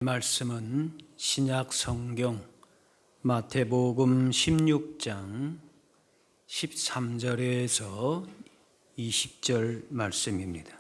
말씀은 신약 성경 마태복음 16장 13절에서 20절 말씀입니다.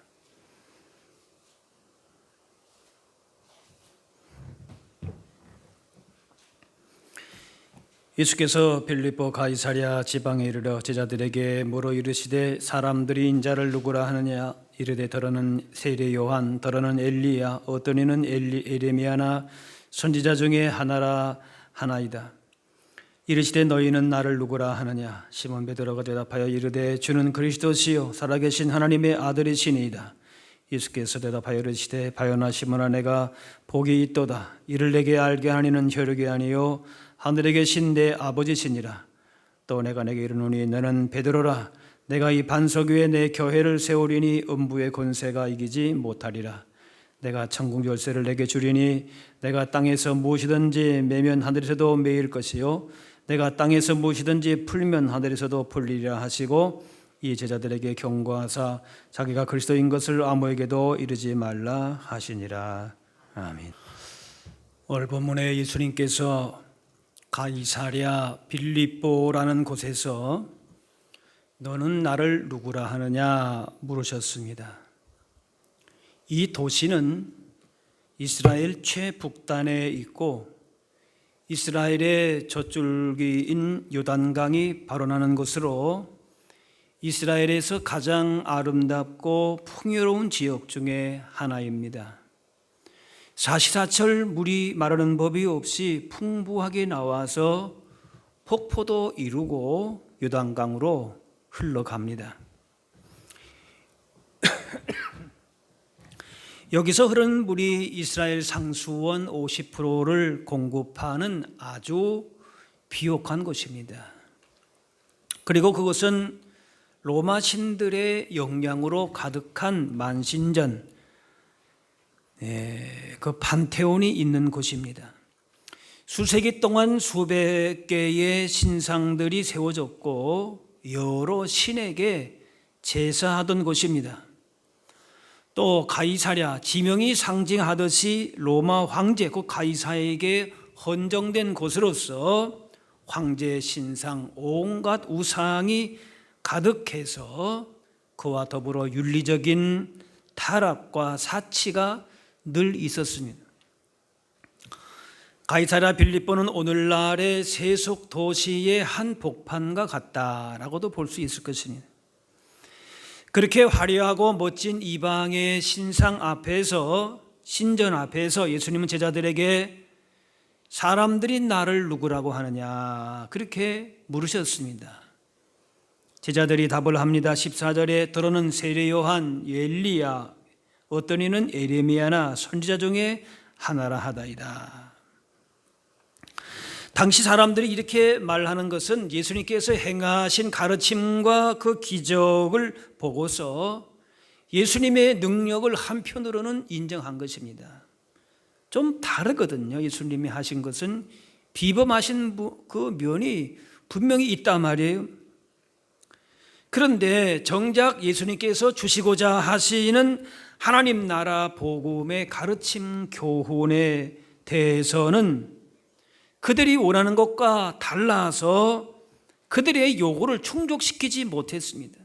예수께서 빌립보 가이사랴 지방에 이르러 제자들에게 물어 이르시되 사람들이 인자를 누구라 하느냐 이르되 더러는 세례 요한 더러는 엘리야 어떤 이는 에레미야나 선지자 중에 하나라 하나이다. 이르시되 너희는 나를 누구라 하느냐 시몬 베드로가 대답하여 이르되 주는 그리스도시요 살아계신 하나님의 아들이시니이다. 예수께서 대답하여 이르시되 바요나 시몬아 내가 복이 있도다. 이를 내게 알게 하니는 혈육이 아니요 하늘에 계신 내 아버지시니라. 또 내가 내게 이르노니 너는 베드로라. 내가 이 반석 위에 내 교회를 세우리니 음부의 권세가 이기지 못하리라. 내가 천국 열쇠를 내게 주리니 내가 땅에서 무엇이든지 매면 하늘에서도 매일 것이요 내가 땅에서 무엇이든지 풀면 하늘에서도 풀리리라 하시고 이 제자들에게 경고하사 자기가 그리스도인 것을 아무에게도 이르지 말라 하시니라. 아멘. 오늘 본문에 예수님께서 가이사랴 빌립보라는 곳에서 너는 나를 누구라 하느냐 물으셨습니다. 이 도시는 이스라엘 최북단에 있고 이스라엘의 젖줄기인 요단강이 발원하는 곳으로 이스라엘에서 가장 아름답고 풍요로운 지역 중에 하나입니다. 사시사철 물이 마르는 법이 없이 풍부하게 나와서 폭포도 이루고 요단강으로 흘러갑니다. 여기서 흐르는 물이 이스라엘 상수원 50%를 공급하는 아주 비옥한 곳입니다. 그리고 그것은 로마 신들의 영향으로 가득한 만신전, 그 판테온이 있는 곳입니다. 수세기 동안 수백 개의 신상들이 세워졌고 여러 신에게 제사하던 곳입니다. 또 가이사랴, 지명이 상징하듯이 로마 황제, 그 가이사에게 헌정된 곳으로서 황제 신상, 온갖 우상이 가득해서 그와 더불어 윤리적인 타락과 사치가 늘 있었습니다. 가이사랴 빌립보는 오늘날의 세속 도시의 한 복판과 같다라고도 볼 수 있을 것입니다. 그렇게 화려하고 멋진 이방의 신상 앞에서, 신전 앞에서 예수님은 제자들에게 사람들이 나를 누구라고 하느냐 그렇게 물으셨습니다. 제자들이 답을 합니다. 14절에 더러는 세례 요한, 엘리야, 어떤 이는 에레미야나 선지자 중에 하나라 하다이다. 당시 사람들이 이렇게 말하는 것은 예수님께서 행하신 가르침과 그 기적을 보고서 예수님의 능력을 한편으로는 인정한 것입니다. 좀 다르거든요. 예수님이 하신 것은 비범하신 그 면이 분명히 있단 말이에요. 그런데 정작 예수님께서 주시고자 하시는 하나님 나라 복음의 가르침 교훈에 대해서는 그들이 원하는 것과 달라서 그들의 요구를 충족시키지 못했습니다.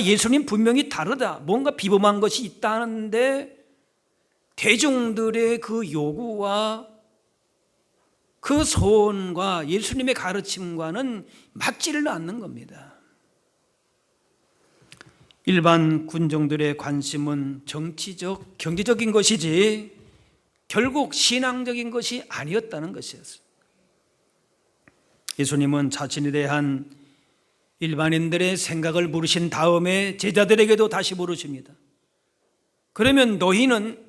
예수님 분명히 다르다, 뭔가 비범한 것이 있다는데 대중들의 그 요구와 그 소원과 예수님의 가르침과는 맞지를 않는 겁니다. 일반 군중들의 관심은 정치적, 경제적인 것이지 결국 신앙적인 것이 아니었다는 것이었어요. 예수님은 자신에 대한 일반인들의 생각을 물으신 다음에 제자들에게도 다시 물으십니다. 그러면 너희는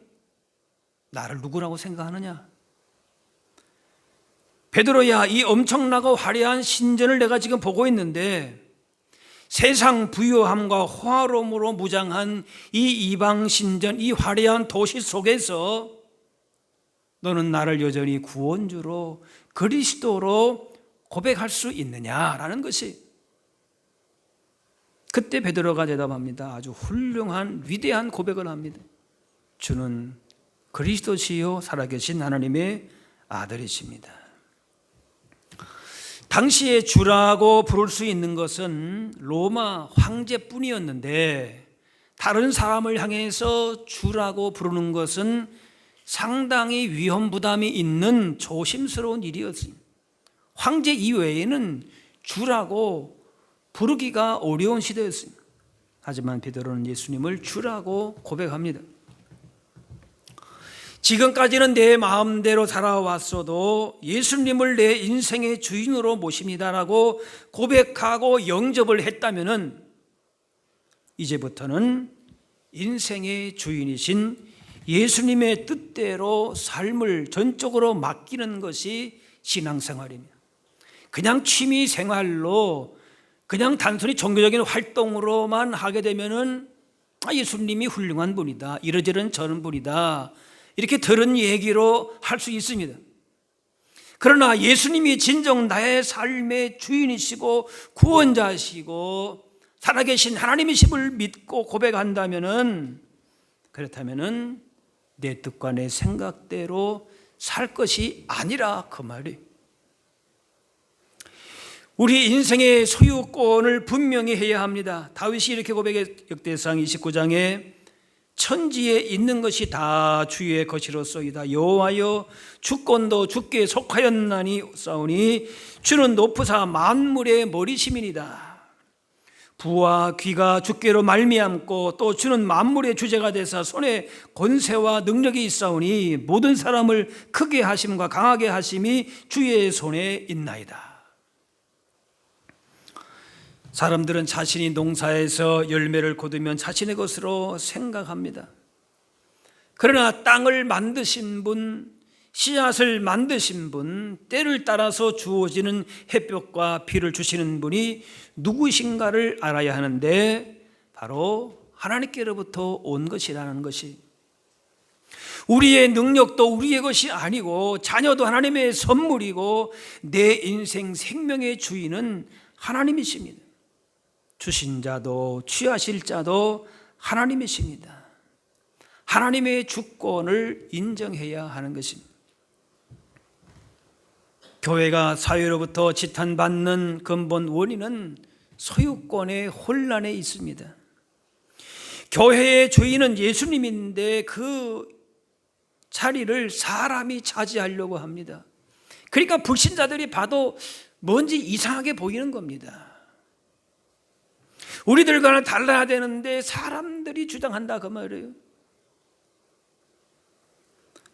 나를 누구라고 생각하느냐? 베드로야, 이 엄청나고 화려한 신전을 내가 지금 보고 있는데 세상 부유함과 호화로움으로 무장한 이 이방 신전, 이 화려한 도시 속에서 너는 나를 여전히 구원주로 그리스도로 고백할 수 있느냐라는 것이, 그때 베드로가 대답합니다. 아주 훌륭한 위대한 고백을 합니다. 주는 그리스도시요 살아계신 하나님의 아들이십니다. 당시에 주라고 부를 수 있는 것은 로마 황제뿐이었는데 다른 사람을 향해서 주라고 부르는 것은 상당히 위험 부담이 있는 조심스러운 일이었습니다. 황제 이외에는 주라고 부르기가 어려운 시대였습니다. 하지만 베드로는 예수님을 주라고 고백합니다. 지금까지는 내 마음대로 살아왔어도 예수님을 내 인생의 주인으로 모십니다라고 고백하고 영접을 했다면 이제부터는 인생의 주인이신 예수님의 뜻대로 삶을 전적으로 맡기는 것이 신앙생활입니다. 그냥 취미 생활로 그냥 단순히 종교적인 활동으로만 하게 되면은 예수님이 훌륭한 분이다, 이러저런 저런 분이다, 이렇게 들은 얘기로 할 수 있습니다. 그러나 예수님이 진정 나의 삶의 주인이시고 구원자시고 살아계신 하나님이심을 믿고 고백한다면은, 그렇다면은 내 뜻과 내 생각대로 살 것이 아니라 그 말이. 우리 인생의 소유권을 분명히 해야 합니다. 다윗이 이렇게 고백해 역대상 29장에 천지에 있는 것이 다 주의 것이로소이다. 여호와여 주권도 주께 속하였나니 싸우니 주는 높으사 만물의 머리심이니이다. 부와 귀가 주께로 말미암고 또 주는 만물의 주제가 되사 손에 권세와 능력이 있사오니 모든 사람을 크게 하심과 강하게 하심이 주의 손에 있나이다. 사람들은 자신이 농사에서 열매를 거두면 자신의 것으로 생각합니다. 그러나 땅을 만드신 분, 씨앗을 만드신 분, 때를 따라서 주어지는 햇볕과 비를 주시는 분이 누구신가를 알아야 하는데 바로 하나님께로부터 온 것이라는 것이, 우리의 능력도 우리의 것이 아니고 자녀도 하나님의 선물이고 내 인생 생명의 주인은 하나님이십니다. 주신 자도 취하실 자도 하나님이십니다. 하나님의 주권을 인정해야 하는 것입니다. 교회가 사회로부터 지탄받는 근본 원인은 소유권의 혼란에 있습니다. 교회의 주인은 예수님인데 그 자리를 사람이 차지하려고 합니다. 그러니까 불신자들이 봐도 뭔지 이상하게 보이는 겁니다. 우리들과는 달라야 되는데 사람들이 주장한다 그 말이에요.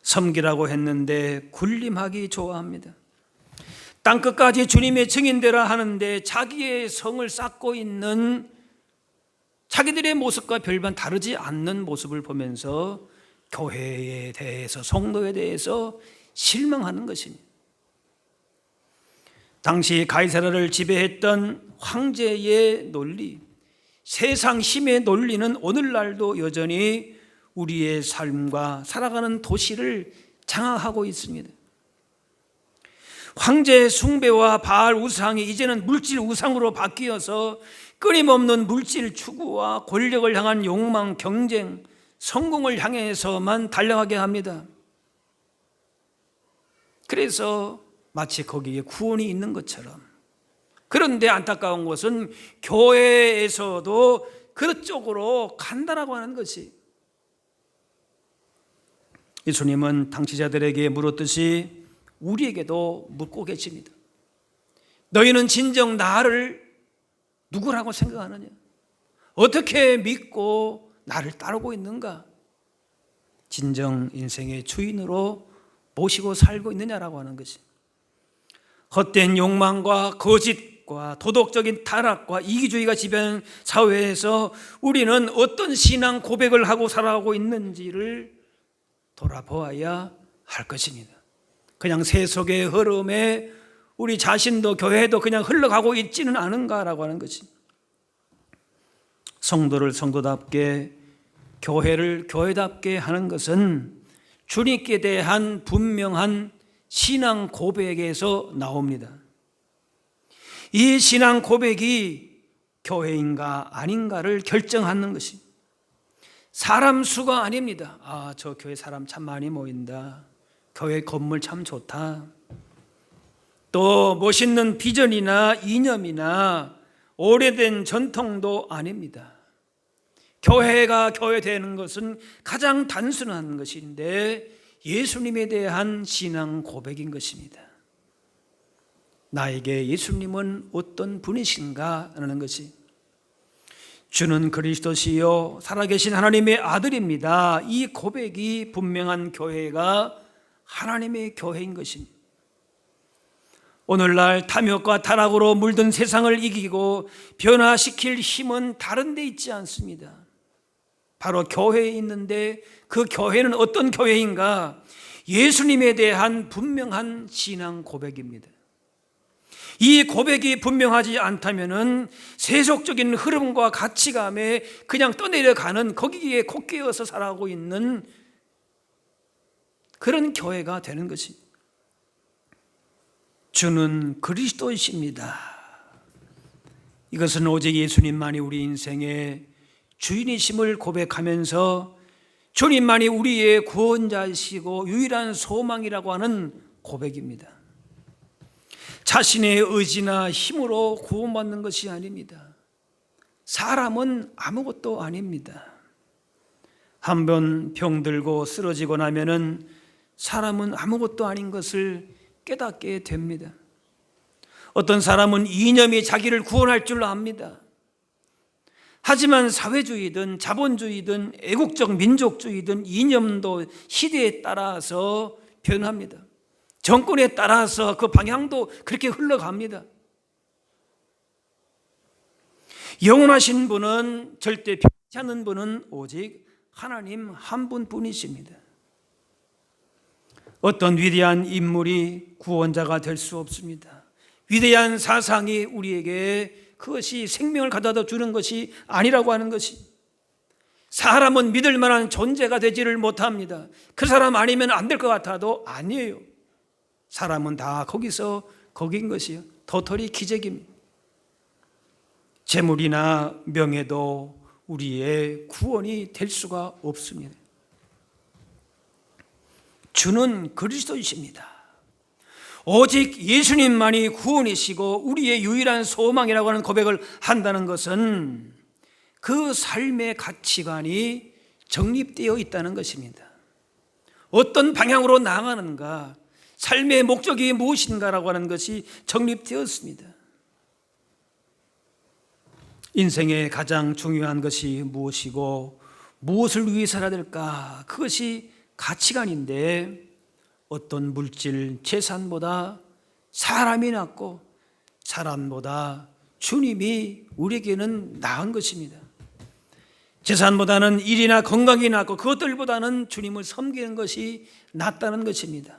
섬기라고 했는데 군림하기 좋아합니다. 땅끝까지 주님의 증인되라 하는데 자기의 성을 쌓고 있는 자기들의 모습과 별반 다르지 않는 모습을 보면서 교회에 대해서, 성도에 대해서 실망하는 것입니다. 당시 가이사랴를 지배했던 황제의 논리, 세상 힘의 논리는 오늘날도 여전히 우리의 삶과 살아가는 도시를 장악하고 있습니다. 황제 숭배와 바알 우상이 이제는 물질 우상으로 바뀌어서 끊임없는 물질 추구와 권력을 향한 욕망, 경쟁, 성공을 향해서만 달려가게 합니다. 그래서 마치 거기에 구원이 있는 것처럼. 그런데 안타까운 것은 교회에서도 그쪽으로 간다라고 하는 것이, 예수님은 당치자들에게 물었듯이 우리에게도 묻고 계십니다. 너희는 진정 나를 누구라고 생각하느냐? 어떻게 믿고 나를 따르고 있는가? 진정 인생의 주인으로 모시고 살고 있느냐라고 하는 것이, 헛된 욕망과 거짓과 도덕적인 타락과 이기주의가 지배하는 사회에서 우리는 어떤 신앙 고백을 하고 살아가고 있는지를 돌아보아야 할 것입니다. 그냥 세속의 흐름에 우리 자신도 교회도 그냥 흘러가고 있지는 않은가라고 하는 것이, 성도를 성도답게, 교회를 교회답게 하는 것은 주님께 대한 분명한 신앙 고백에서 나옵니다. 이 신앙 고백이 교회인가 아닌가를 결정하는 것이, 사람 수가 아닙니다. 아, 저 교회 사람 참 많이 모인다. 교회 건물 참 좋다. 또 멋있는 비전이나 이념이나 오래된 전통도 아닙니다. 교회가 교회 되는 것은 가장 단순한 것인데 예수님에 대한 신앙 고백인 것입니다. 나에게 예수님은 어떤 분이신가 하는 것이, 주는 그리스도시요 살아계신 하나님의 아들입니다. 이 고백이 분명한 교회가 하나님의 교회인 것입니다. 오늘날 탐욕과 타락으로 물든 세상을 이기고 변화시킬 힘은 다른 데 있지 않습니다. 바로 교회에 있는데, 그 교회는 어떤 교회인가? 예수님에 대한 분명한 신앙 고백입니다. 이 고백이 분명하지 않다면은 세속적인 흐름과 가치감에 그냥 떠내려가는, 거기에 콕끼어서 살아가고 있는 그런 교회가 되는 것입니다. 주는 그리스도이십니다. 이것은 오직 예수님만이 우리 인생의 주인이심을 고백하면서 주님만이 우리의 구원자이시고 유일한 소망이라고 하는 고백입니다. 자신의 의지나 힘으로 구원받는 것이 아닙니다. 사람은 아무것도 아닙니다. 한번 병들고 쓰러지고 나면은 사람은 아무것도 아닌 것을 깨닫게 됩니다. 어떤 사람은 이념이 자기를 구원할 줄 압니다. 하지만 사회주의든 자본주의든 애국적 민족주의든 이념도 시대에 따라서 변합니다. 정권에 따라서 그 방향도 그렇게 흘러갑니다. 영원하신 분은, 절대 변치 않는 분은 오직 하나님 한 분뿐이십니다. 어떤 위대한 인물이 구원자가 될 수 없습니다. 위대한 사상이 우리에게 그것이 생명을 가져다 주는 것이 아니라고 하는 것이, 사람은 믿을 만한 존재가 되지를 못합니다. 그 사람 아니면 안 될 것 같아도 아니에요. 사람은 다 거기서 거긴 것이요, 도토리 기적입니다. 재물이나 명예도 우리의 구원이 될 수가 없습니다. 주는 그리스도이십니다. 오직 예수님만이 구원이시고 우리의 유일한 소망이라고 하는 고백을 한다는 것은 그 삶의 가치관이 정립되어 있다는 것입니다. 어떤 방향으로 나아가는가, 삶의 목적이 무엇인가라고 하는 것이 정립되었습니다. 인생의 가장 중요한 것이 무엇이고 무엇을 위해 살아야 될까, 그것이 가치관인데 어떤 물질, 재산보다 사람이 낫고 사람보다 주님이 우리에게는 나은 것입니다. 재산보다는 일이나 건강이 낫고 그것들보다는 주님을 섬기는 것이 낫다는 것입니다.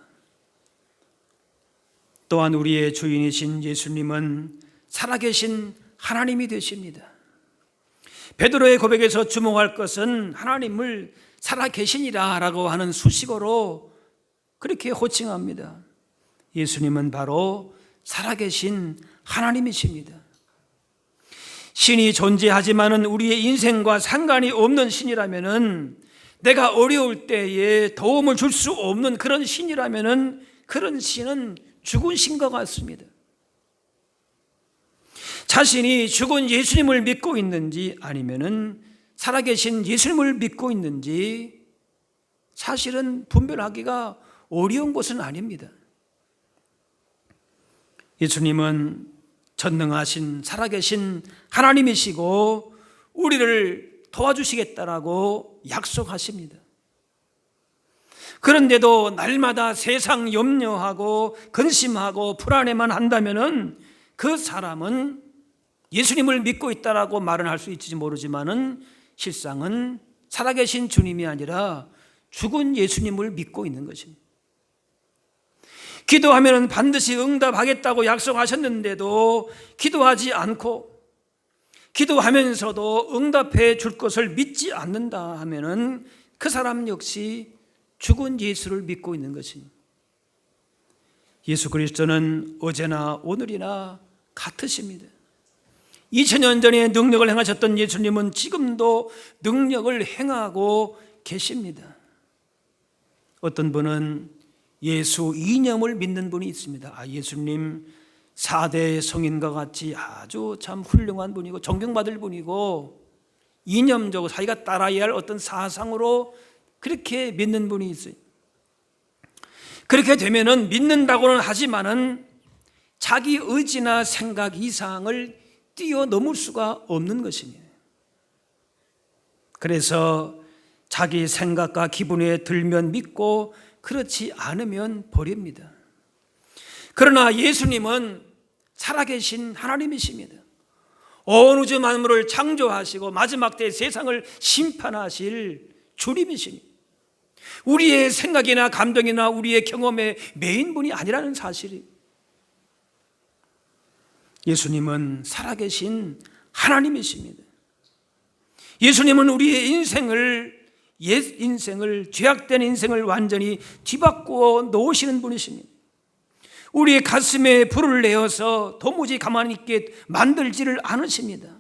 또한 우리의 주인이신 예수님은 살아계신 하나님이 되십니다. 베드로의 고백에서 주목할 것은 하나님을 살아계시니라 라고 하는 수식어로 그렇게 호칭합니다. 예수님은 바로 살아계신 하나님이십니다. 신이 존재하지만은 우리의 인생과 상관이 없는 신이라면은, 내가 어려울 때에 도움을 줄 수 없는 그런 신이라면은 그런 신은 죽은 신과 같습니다. 자신이 죽은 예수님을 믿고 있는지 아니면은 살아계신 예수님을 믿고 있는지 사실은 분별하기가 어려운 것은 아닙니다. 예수님은 전능하신 살아계신 하나님이시고 우리를 도와주시겠다라고 약속하십니다. 그런데도 날마다 세상 염려하고 근심하고 불안해만 한다면은 그 사람은 예수님을 믿고 있다라고 말은 할 수 있을지 모르지만은 실상은 살아계신 주님이 아니라 죽은 예수님을 믿고 있는 것입니다. 기도하면 반드시 응답하겠다고 약속하셨는데도 기도하지 않고 기도하면서도 응답해 줄 것을 믿지 않는다 하면은 그 사람 역시 죽은 예수를 믿고 있는 것입니다. 예수 그리스도는 어제나 오늘이나 같으십니다. 2000년 전에 능력을 행하셨던 예수님은 지금도 능력을 행하고 계십니다. 어떤 분은 예수 이념을 믿는 분이 있습니다. 예수님 4대 성인과 같이 아주 참 훌륭한 분이고 존경받을 분이고 이념적으로 자기가 따라야 할 어떤 사상으로 그렇게 믿는 분이 있어요. 그렇게 되면은 믿는다고는 하지만은 자기 의지나 생각 이상을 뛰어넘을 수가 없는 것입니다. 그래서 자기 생각과 기분에 들면 믿고 그렇지 않으면 버립니다. 그러나 예수님은 살아계신 하나님이십니다. 온 우주 만물을 창조하시고 마지막 때 세상을 심판하실 주님이십니다. 우리의 생각이나 감정이나 우리의 경험의 메인분이 아니라는 사실이, 예수님은 살아계신 하나님이십니다. 예수님은 우리의 옛 인생을, 죄악된 인생을 완전히 뒤바꾸어 놓으시는 분이십니다. 우리의 가슴에 불을 내어서 도무지 가만히 있게 만들지를 않으십니다.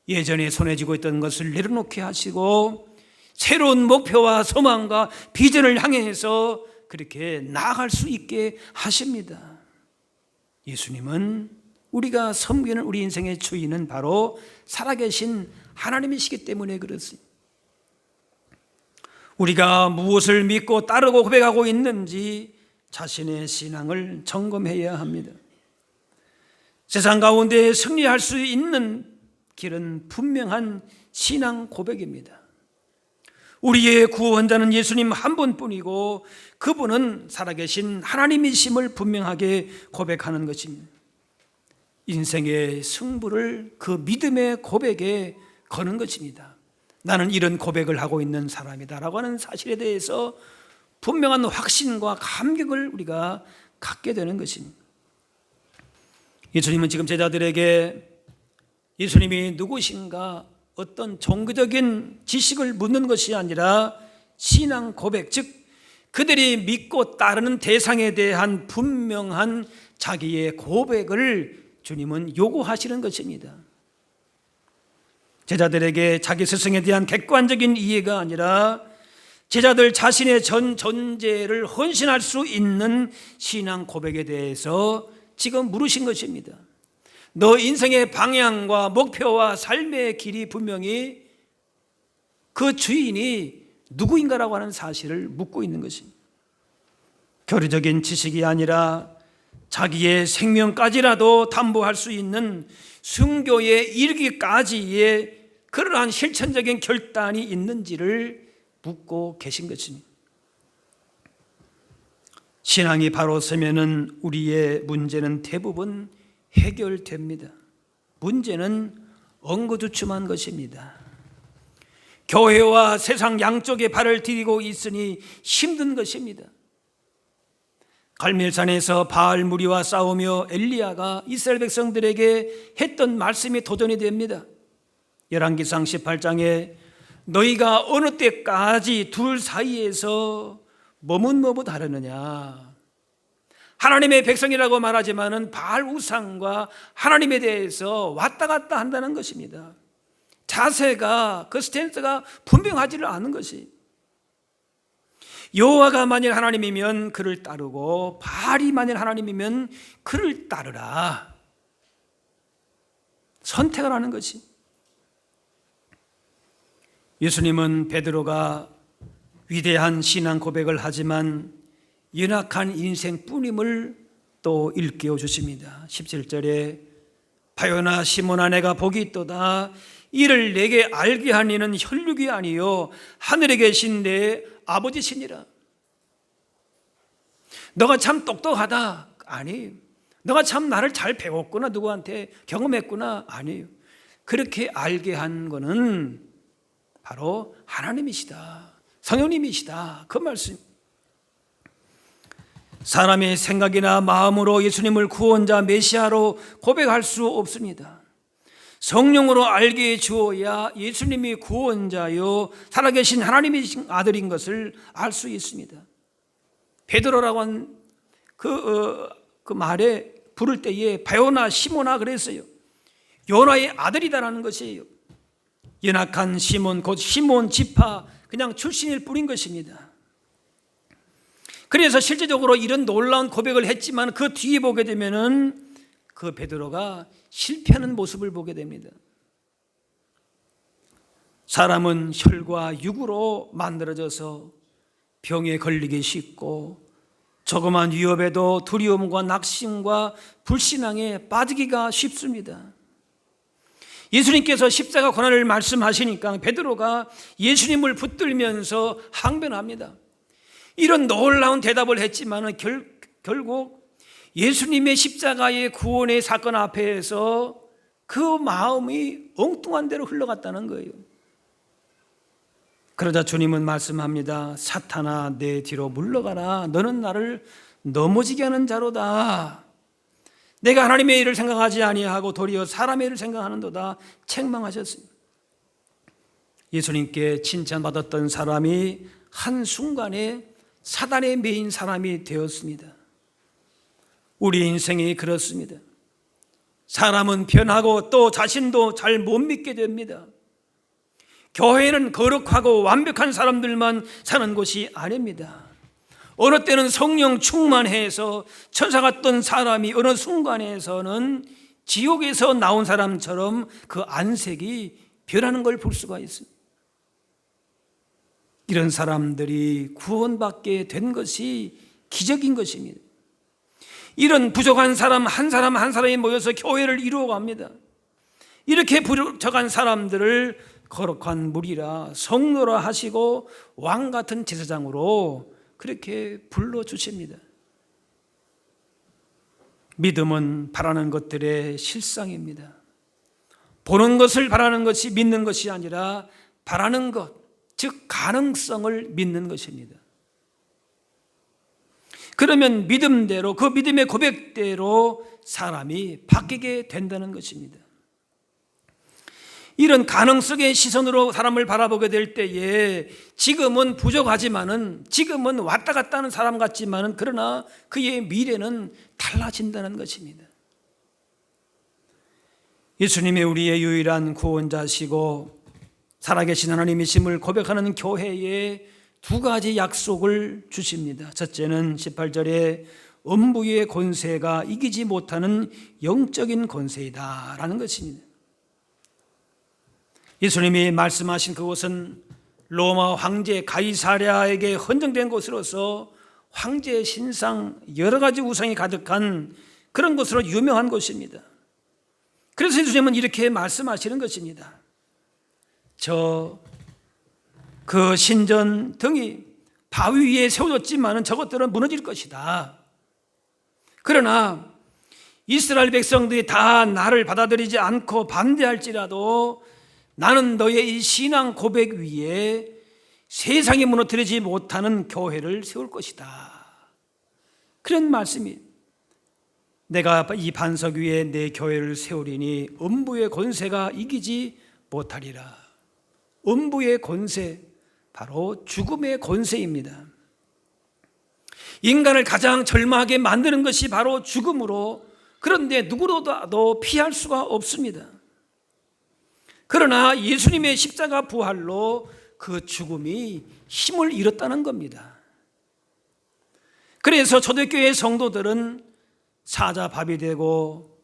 예전에 손에 쥐고 있던 것을 내려놓게 하시고 새로운 목표와 소망과 비전을 향해서 그렇게 나아갈 수 있게 하십니다. 예수님은, 우리가 섬기는 우리 인생의 주인은 바로 살아계신 하나님이시기 때문에 그렇습니다. 우리가 무엇을 믿고 따르고 고백하고 있는지 자신의 신앙을 점검해야 합니다. 세상 가운데 승리할 수 있는 길은 분명한 신앙 고백입니다. 우리의 구원자는 예수님 한 분뿐이고 그분은 살아계신 하나님이심을 분명하게 고백하는 것입니다. 인생의 승부를 그 믿음의 고백에 거는 것입니다. 나는 이런 고백을 하고 있는 사람이다라고 하는 사실에 대해서 분명한 확신과 감격을 우리가 갖게 되는 것입니다. 예수님은 지금 제자들에게 예수님이 누구신가 어떤 종교적인 지식을 묻는 것이 아니라 신앙 고백, 즉 그들이 믿고 따르는 대상에 대한 분명한 자기의 고백을 주님은 요구하시는 것입니다. 제자들에게 자기 스승에 대한 객관적인 이해가 아니라 제자들 자신의 전 존재를 헌신할 수 있는 신앙 고백에 대해서 지금 물으신 것입니다. 너 인생의 방향과 목표와 삶의 길이 분명히 그 주인이 누구인가라고 하는 사실을 묻고 있는 것입니다. 교리적인 지식이 아니라 자기의 생명까지라도 담보할 수 있는 순교에 이르기까지의 그러한 실천적인 결단이 있는지를 묻고 계신 것입니다. 신앙이 바로 서면은 우리의 문제는 대부분 해결됩니다. 문제는 엉거주춤한 것입니다. 교회와 세상 양쪽에 발을 디디고 있으니 힘든 것입니다. 갈멜산에서 바알 무리와 싸우며 엘리야가 이스라엘 백성들에게 했던 말씀이 도전이 됩니다. 열왕기상 18장에 너희가 어느 때까지 둘 사이에서 머뭇머뭇하려느냐. 하나님의 백성이라고 말하지만은 바알 우상과 하나님에 대해서 왔다 갔다 한다는 것입니다. 자세가, 그 스탠스가 분명하지를 않은 것이, 여호와가 만일 하나님이면 그를 따르고 바알이 만일 하나님이면 그를 따르라. 선택을 하는 것이. 예수님은 베드로가 위대한 신앙 고백을 하지만 연약한 인생뿐임을 또 일깨워 주십니다. 17절에 바요나 시몬아 내가 복이 있도다. 이를 내게 알게 한 이는 혈육이 아니요 하늘에 계신 내 아버지시니라. 너가 참 똑똑하다. 아니에요. 너가 참 나를 잘 배웠구나. 누구한테 경험했구나. 아니에요. 그렇게 알게 한 거는 바로 하나님이시다. 성령님이시다. 그 말씀. 사람의 생각이나 마음으로 예수님을 구원자 메시아로 고백할 수 없습니다. 성령으로 알게 주어야 예수님이 구원자요 살아계신 하나님의 아들인 것을 알 수 있습니다. 베드로라고 한 그 말에 부를 때에 바요나 시모나 그랬어요. 요나의 아들이다라는 것이에요. 연약한 시몬, 곧 시몬 지파 그냥 출신일 뿐인 것입니다. 그래서 실제적으로 이런 놀라운 고백을 했지만 그 뒤에 보게 되면은 그 베드로가 실패하는 모습을 보게 됩니다. 사람은 혈과 육으로 만들어져서 병에 걸리기 쉽고 조그만 위협에도 두려움과 낙심과 불신앙에 빠지기가 쉽습니다. 예수님께서 십자가 고난을 말씀하시니까 베드로가 예수님을 붙들면서 항변합니다. 이런 놀라운 대답을 했지만 결국 예수님의 십자가의 구원의 사건 앞에서 그 마음이 엉뚱한 대로 흘러갔다는 거예요. 그러자 주님은 말씀합니다. 사탄아, 내 뒤로 물러가라. 너는 나를 넘어지게 하는 자로다. 내가 하나님의 일을 생각하지 아니하고 도리어 사람의 일을 생각하는도다 책망하셨습니다. 예수님께 칭찬받았던 사람이 한순간에 사단에 매인 사람이 되었습니다. 우리 인생이 그렇습니다. 사람은 변하고 또 자신도 잘 못 믿게 됩니다. 교회는 거룩하고 완벽한 사람들만 사는 곳이 아닙니다. 어느 때는 성령 충만해서 천사 같던 사람이 어느 순간에서는 지옥에서 나온 사람처럼 그 안색이 변하는 걸 볼 수가 있습니다. 이런 사람들이 구원받게 된 것이 기적인 것입니다. 이런 부족한 사람 한 사람이 모여서 교회를 이루어갑니다. 이렇게 부족한 사람들을 거룩한 무리라 성로라 하시고 왕 같은 제사장으로 그렇게 불러주십니다. 믿음은 바라는 것들의 실상입니다. 보는 것을 바라는 것이 믿는 것이 아니라 바라는 것, 즉 가능성을 믿는 것입니다. 그러면 믿음대로 그 믿음의 고백대로 사람이 바뀌게 된다는 것입니다. 이런 가능성의 시선으로 사람을 바라보게 될 때에 지금은 부족하지만은 지금은 왔다 갔다 하는 사람 같지만은 그러나 그의 미래는 달라진다는 것입니다. 예수님이 우리의 유일한 구원자시고 살아계신 하나님이심을 고백하는 교회에 두 가지 약속을 주십니다. 첫째는 18절에 음부의 권세가 이기지 못하는 영적인 권세이다 라는 것입니다. 예수님이 말씀하신 그곳은 로마 황제 가이사랴에게 헌정된 곳으로서 황제의 신상 여러 가지 우상이 가득한 그런 곳으로 유명한 곳입니다. 그래서 예수님은 이렇게 말씀하시는 것입니다. 그 신전 등이 바위 위에 세워졌지만 저것들은 무너질 것이다. 그러나 이스라엘 백성들이 다 나를 받아들이지 않고 반대할지라도 나는 너의 이 신앙 고백 위에 세상이 무너뜨리지 못하는 교회를 세울 것이다. 그런 말씀이 내가 이 반석 위에 내 교회를 세우리니 음부의 권세가 이기지 못하리라. 음부의 권세, 바로 죽음의 권세입니다. 인간을 가장 절망하게 만드는 것이 바로 죽음으로, 그런데 누구로도 피할 수가 없습니다. 그러나 예수님의 십자가 부활로 그 죽음이 힘을 잃었다는 겁니다. 그래서 초대교회 성도들은 사자밥이 되고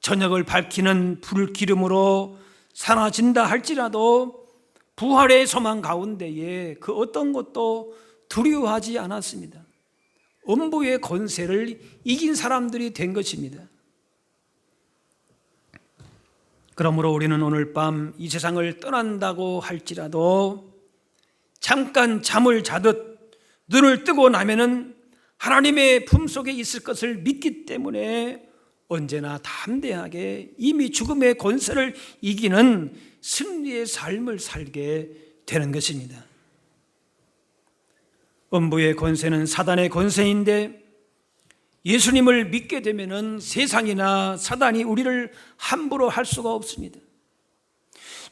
저녁을 밝히는 불기름으로 사라진다 할지라도 부활의 소망 가운데에 그 어떤 것도 두려워하지 않았습니다. 음부의 권세를 이긴 사람들이 된 것입니다. 그러므로 우리는 오늘 밤 이 세상을 떠난다고 할지라도 잠깐 잠을 자듯 눈을 뜨고 나면은 하나님의 품속에 있을 것을 믿기 때문에 언제나 담대하게 이미 죽음의 권세를 이기는 승리의 삶을 살게 되는 것입니다. 음부의 권세는 사단의 권세인데 예수님을 믿게 되면은 세상이나 사단이 우리를 함부로 할 수가 없습니다.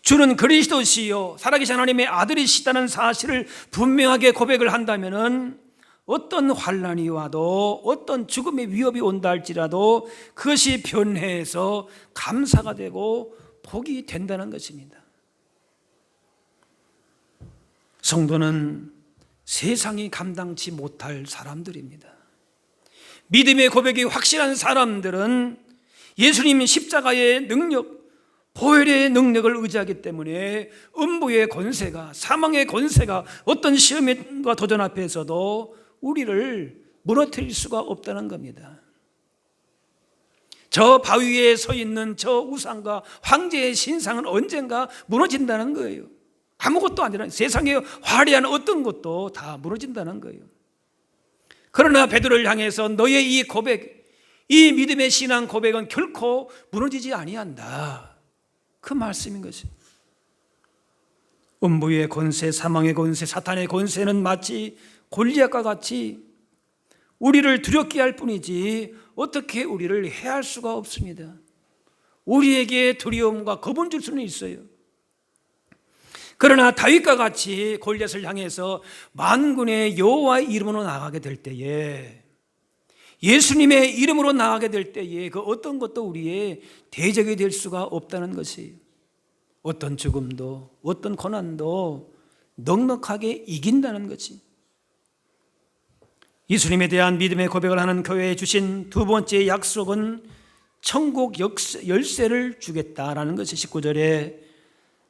주는 그리스도시요 살아계신 하나님의 아들이시다는 사실을 분명하게 고백을 한다면은 어떤 환난이 와도 어떤 죽음의 위협이 온다 할지라도 그것이 변해서 감사가 되고 복이 된다는 것입니다. 성도는 세상이 감당치 못할 사람들입니다. 믿음의 고백이 확실한 사람들은 예수님 십자가의 능력, 보혈의 능력을 의지하기 때문에 음부의 권세가, 사망의 권세가 어떤 시험과 도전 앞에서도 우리를 무너뜨릴 수가 없다는 겁니다. 저 바위 위에 서 있는 저 우상과 황제의 신상은 언젠가 무너진다는 거예요. 아무것도 아니라 세상에 화려한 어떤 것도 다 무너진다는 거예요. 그러나 베드로를 향해서 너의 이 고백, 이 믿음의 신앙 고백은 결코 무너지지 아니한다, 그 말씀인 것이. 음부의 권세, 사망의 권세, 사탄의 권세는 마치 골리앗과 같이 우리를 두렵게 할 뿐이지 어떻게 우리를 해할 수가 없습니다. 우리에게 두려움과 겁을 줄 수는 있어요. 그러나 다윗과 같이 골리앗을 향해서 만군의 여호와의 이름으로 나가게 될 때에, 예수님의 이름으로 나가게 될 때에 그 어떤 것도 우리의 대적이 될 수가 없다는 것이에요. 어떤 죽음도 어떤 고난도 넉넉하게 이긴다는 것이. 예수님에 대한 믿음의 고백을 하는 교회에 주신 두 번째 약속은 천국 열쇠를 주겠다라는 것이 19절에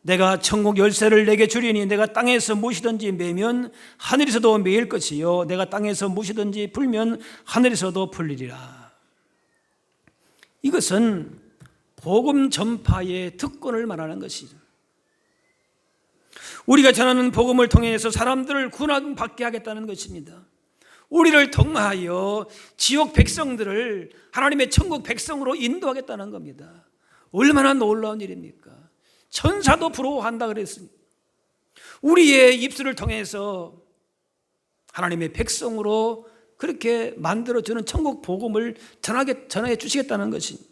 내가 천국 열쇠를 내게 주리니 내가 땅에서 무엇이든지 매면 하늘에서도 매일 것이요 내가 땅에서 무엇이든지 풀면 하늘에서도 풀리리라. 이것은 복음 전파의 특권을 말하는 것이죠. 우리가 전하는 복음을 통해서 사람들을 구원받게 하겠다는 것입니다. 우리를 통하여 지옥 백성들을 하나님의 천국 백성으로 인도하겠다는 겁니다. 얼마나 놀라운 일입니까? 천사도 부러워한다 그랬습니다. 우리의 입술을 통해서 하나님의 백성으로 그렇게 만들어주는 천국 복음을 전해 주시겠다는 것입니다.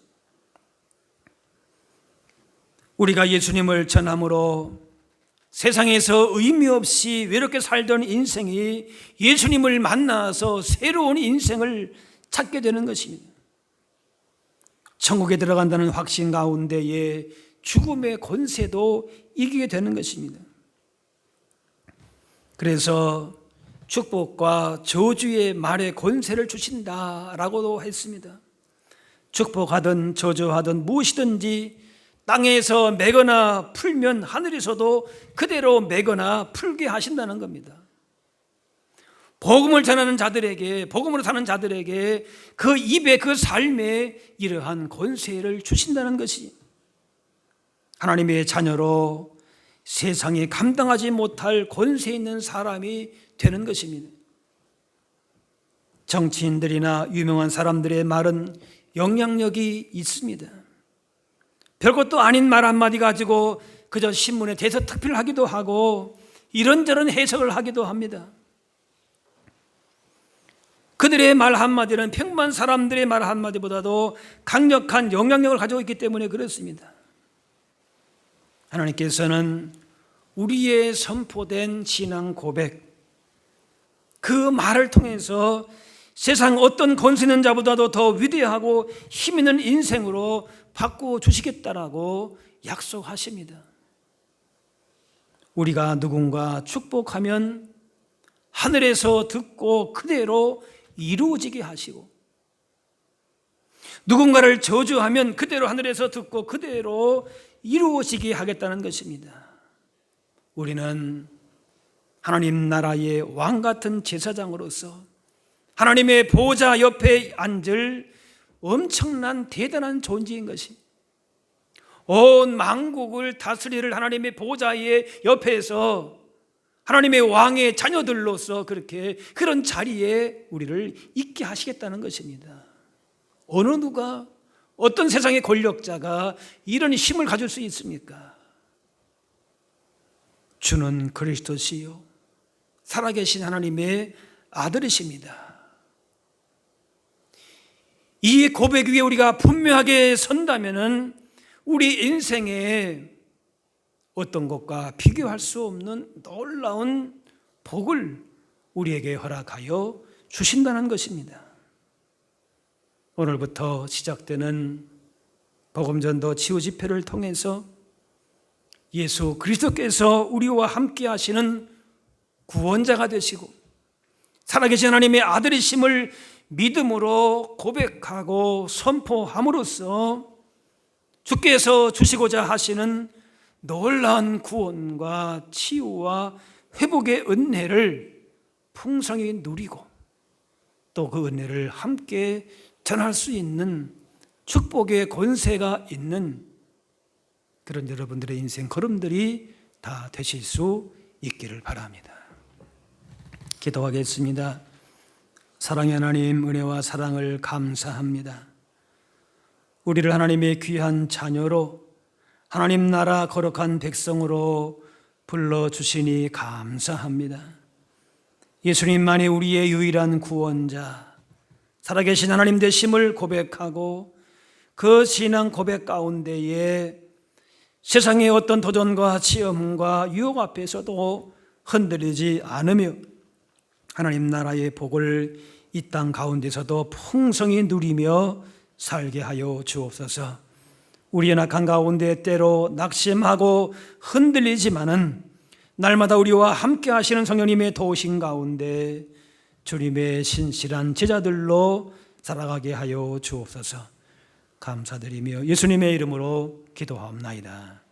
우리가 예수님을 전함으로 세상에서 의미 없이 외롭게 살던 인생이 예수님을 만나서 새로운 인생을 찾게 되는 것입니다. 천국에 들어간다는 확신 가운데에 죽음의 권세도 이기게 되는 것입니다. 그래서 축복과 저주의 말에 권세를 주신다라고도 했습니다. 축복하든 저주하든 무엇이든지 땅에서 매거나 풀면 하늘에서도 그대로 매거나 풀게 하신다는 겁니다. 복음을 전하는 자들에게, 복음으로 사는 자들에게 그 입에, 그 삶에 이러한 권세를 주신다는 것이 하나님의 자녀로 세상에 감당하지 못할 권세 있는 사람이 되는 것입니다. 정치인들이나 유명한 사람들의 말은 영향력이 있습니다. 별것도 아닌 말 한마디 가지고 그저 신문에 대서특필하기도 하고 이런저런 해석을 하기도 합니다. 그들의 말 한마디는 평범한 사람들의 말 한마디보다도 강력한 영향력을 가지고 있기 때문에 그렇습니다. 하나님께서는 우리의 선포된 신앙 고백, 그 말을 통해서 세상 어떤 권세 있는 자보다도 더 위대하고 힘 있는 인생으로 바꾸어 주시겠다라고 약속하십니다. 우리가 누군가 축복하면 하늘에서 듣고 그대로 이루어지게 하시고, 누군가를 저주하면 그대로 하늘에서 듣고 그대로 이루어지게 하겠다는 것입니다. 우리는 하나님 나라의 왕 같은 제사장으로서 하나님의 보좌 옆에 앉을 엄청난 대단한 존재인 것이, 온 만국을 다스릴 하나님의 보좌의 옆에서 하나님의 왕의 자녀들로서 그렇게 그런 자리에 우리를 있게 하시겠다는 것입니다. 어느 누가, 어떤 세상의 권력자가 이런 힘을 가질 수 있습니까? 주는 그리스도시요 살아계신 하나님의 아들이십니다. 이 고백 위에 우리가 분명하게 선다면은 우리 인생에 어떤 것과 비교할 수 없는 놀라운 복을 우리에게 허락하여 주신다는 것입니다. 오늘부터 시작되는 복음전도 치유 집회를 통해서 예수 그리스도께서 우리와 함께 하시는 구원자가 되시고 살아계신 하나님의 아들이심을 믿음으로 고백하고 선포함으로써 주께서 주시고자 하시는 놀라운 구원과 치유와 회복의 은혜를 풍성히 누리고 또 그 은혜를 함께 전할 수 있는 축복의 권세가 있는 그런 여러분들의 인생 걸음들이 다 되실 수 있기를 바랍니다. 기도하겠습니다. 사랑의 하나님, 은혜와 사랑을 감사합니다. 우리를 하나님의 귀한 자녀로 하나님 나라 거룩한 백성으로 불러주시니 감사합니다. 예수님만이 우리의 유일한 구원자, 살아계신 하나님 되심을 고백하고 그 신앙 고백 가운데에 세상의 어떤 도전과 시험과 유혹 앞에서도 흔들리지 않으며 하나님 나라의 복을 이 땅 가운데서도 풍성히 누리며 살게 하여 주옵소서. 우리의 낙한 가운데 때로 낙심하고 흔들리지만은 날마다 우리와 함께 하시는 성령님의 도우심 가운데 주님의 신실한 제자들로 살아가게 하여 주옵소서. 감사드리며 예수님의 이름으로 기도하옵나이다.